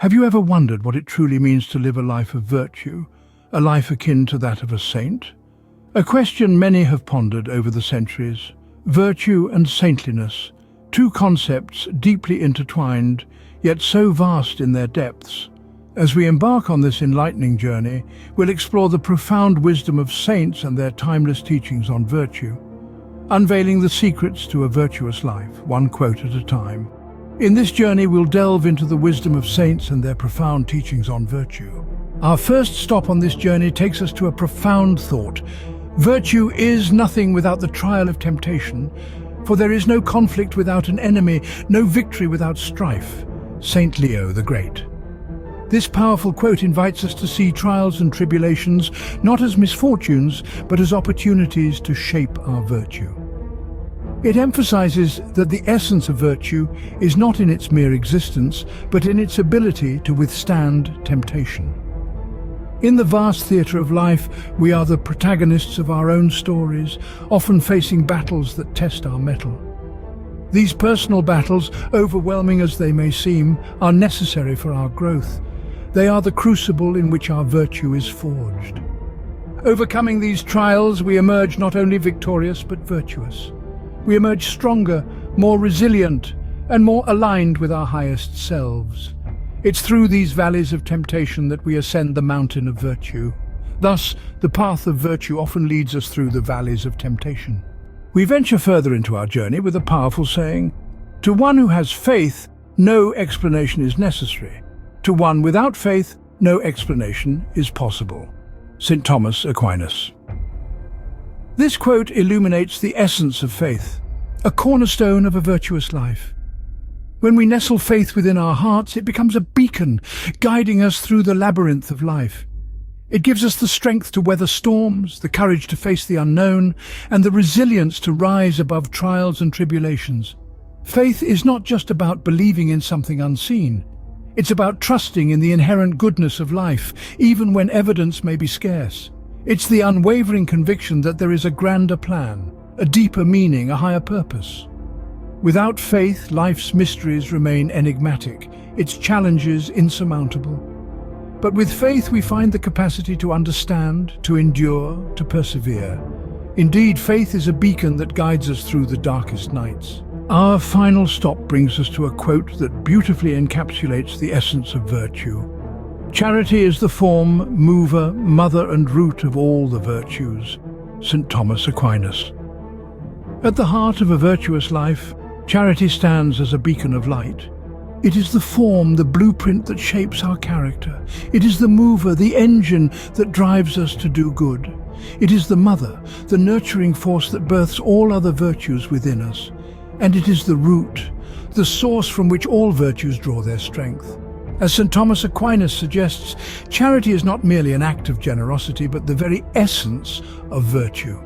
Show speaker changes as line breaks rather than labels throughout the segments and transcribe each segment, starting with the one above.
Have you ever wondered what it truly means to live a life of virtue, a life akin to that of a saint? A question many have pondered over the centuries. Virtue and saintliness, two concepts deeply intertwined, yet so vast in their depths. As we embark on this enlightening journey, we'll explore the profound wisdom of saints and their timeless teachings on virtue, unveiling the secrets to a virtuous life, one quote at a time. In this journey, we'll delve into the wisdom of saints and their profound teachings on virtue. Our first stop on this journey takes us to a profound thought. Virtue is nothing without the trial of temptation, for there is no conflict without an enemy, no victory without strife. Saint Leo the Great. This powerful quote invites us to see trials and tribulations not as misfortunes, but as opportunities to shape our virtue. It emphasizes that the essence of virtue is not in its mere existence, but in its ability to withstand temptation. In the vast theatre of life, we are the protagonists of our own stories, often facing battles that test our mettle. These personal battles, overwhelming as they may seem, are necessary for our growth. They are the crucible in which our virtue is forged. Overcoming these trials, we emerge not only victorious but virtuous. We emerge stronger, more resilient, and more aligned with our highest selves. It's through these valleys of temptation that we ascend the mountain of virtue. Thus, the path of virtue often leads us through the valleys of temptation. We venture further into our journey with a powerful saying, "To one who has faith, no explanation is necessary. To one without faith, no explanation is possible." St. Thomas Aquinas. This quote illuminates the essence of faith, a cornerstone of a virtuous life. When we nestle faith within our hearts, it becomes a beacon, guiding us through the labyrinth of life. It gives us the strength to weather storms, the courage to face the unknown, and the resilience to rise above trials and tribulations. Faith is not just about believing in something unseen. It's about trusting in the inherent goodness of life, even when evidence may be scarce. It's the unwavering conviction that there is a grander plan, a deeper meaning, a higher purpose. Without faith, life's mysteries remain enigmatic, its challenges insurmountable. But with faith, we find the capacity to understand, to endure, to persevere. Indeed, faith is a beacon that guides us through the darkest nights. Our final stop brings us to a quote that beautifully encapsulates the essence of virtue. "Charity is the form, mover, mother and root of all the virtues." St. Thomas Aquinas. At the heart of a virtuous life, charity stands as a beacon of light. It is the form, the blueprint that shapes our character. It is the mover, the engine that drives us to do good. It is the mother, the nurturing force that births all other virtues within us. And it is the root, the source from which all virtues draw their strength. As St. Thomas Aquinas suggests, charity is not merely an act of generosity, but the very essence of virtue.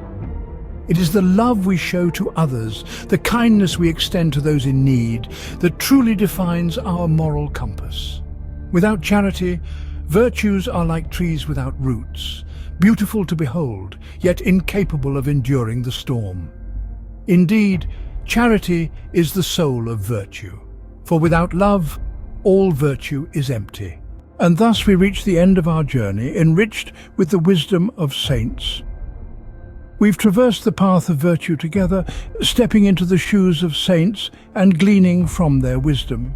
It is the love we show to others, the kindness we extend to those in need, that truly defines our moral compass. Without charity, virtues are like trees without roots, beautiful to behold, yet incapable of enduring the storm. Indeed, charity is the soul of virtue, for without love, all virtue is empty. And thus we reach the end of our journey, enriched with the wisdom of saints. We've traversed the path of virtue together, stepping into the shoes of saints and gleaning from their wisdom.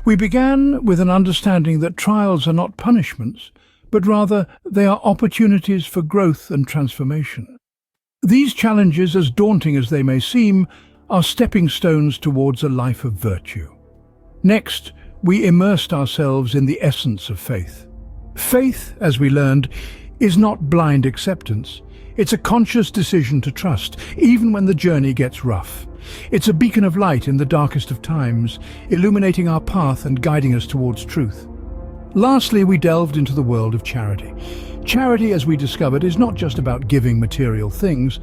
We began with an understanding that trials are not punishments, but rather they are opportunities for growth and transformation. These challenges, as daunting as they may seem, are stepping stones towards a life of virtue. Next, we immersed ourselves in the essence of faith. Faith, as we learned, is not blind acceptance. It's a conscious decision to trust, even when the journey gets rough. It's a beacon of light in the darkest of times, illuminating our path and guiding us towards truth. Lastly, we delved into the world of charity. Charity, as we discovered, is not just about giving material things.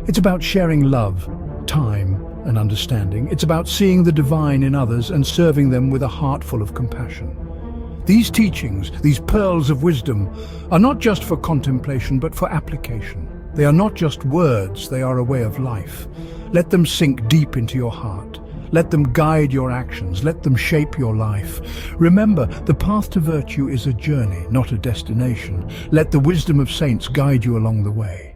It's about sharing love, time, and understanding. It's about seeing the divine in others and serving them with a heart full of compassion. These teachings, these pearls of wisdom, are not just for contemplation, but for application. They are not just words, they are a way of life. Let them sink deep into your heart. Let them guide your actions. Let them shape your life. Remember, the path to virtue is a journey, not a destination. Let the wisdom of saints guide you along the way.